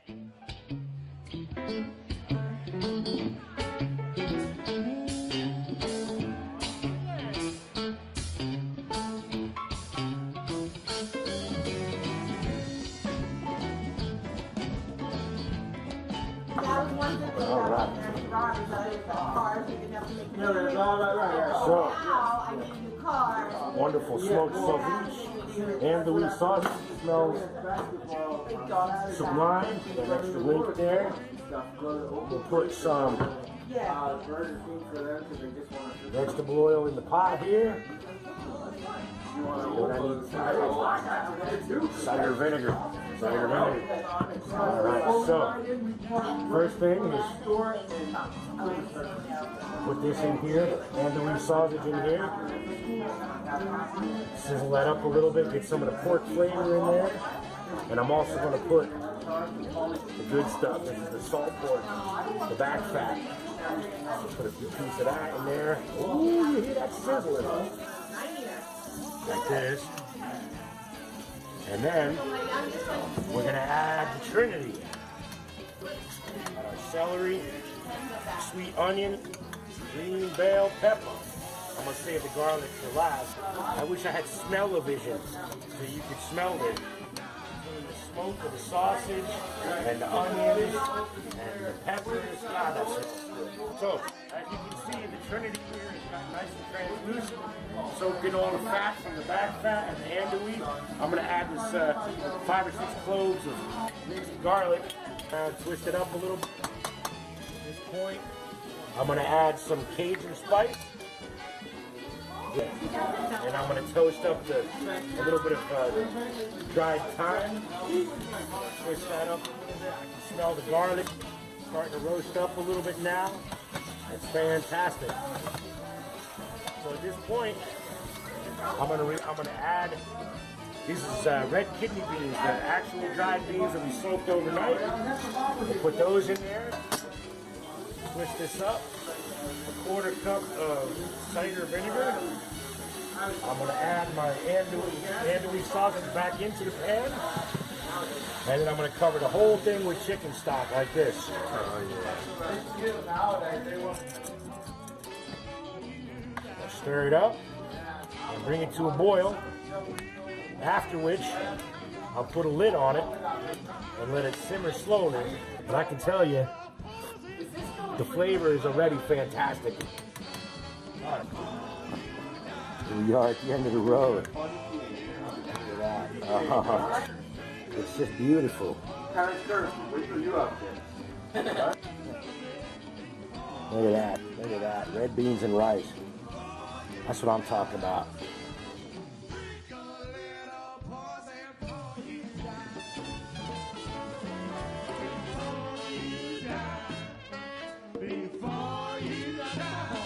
So, wonderful smoked sausage and the wheat sausage smells sublime. Got an extra link there. We'll put some vegetable oil in the pot here. What I need cider vinegar. Alright, so first thing is put this in here and the wheat sausage in here. Sizzle that up a little bit, get some of the pork flavor in there. And I'm also going to put the good stuff. This is the salt pork, the back fat. Put a few pieces of that in there. Ooh, you hear that sizzling? Like this. And then we're going to add the Trinity. Our celery, sweet onion, green bell pepper. I'm going to save the garlic for last. I wish I had smell-o-vision so you could smell it. The smoke of the sausage and the onions and the peppers. God, that smells good. So, as you can see, the Trinity here is got nice and translucent. Soak in all the fat from the back fat and the andouille. I'm going to add this 5 or 6 cloves of minced garlic. Twist it up a little bit. At this point, I'm going to add some Cajun spice. And I'm going to toast up a little bit of dried thyme. Twist that up a little bit. I can smell the garlic starting to roast up a little bit now. It's fantastic. So at this point, I'm going to add, this is red kidney beans, the actual dried beans that we soaked overnight. We'll put those in there. Twist this up. A 1/4 cup of cider vinegar. I'm going to add my andouille sausage back into the pan. And then I'm going to cover the whole thing with chicken stock like this. I'll stir it up and bring it to a boil. After which, I'll put a lid on it and let it simmer slowly. But I can tell you, the flavor is already fantastic. Here we are at the end of the road. Look at that. It's just beautiful. Look at that. Look at that. Red beans and rice. That's what I'm talking about. Before you die.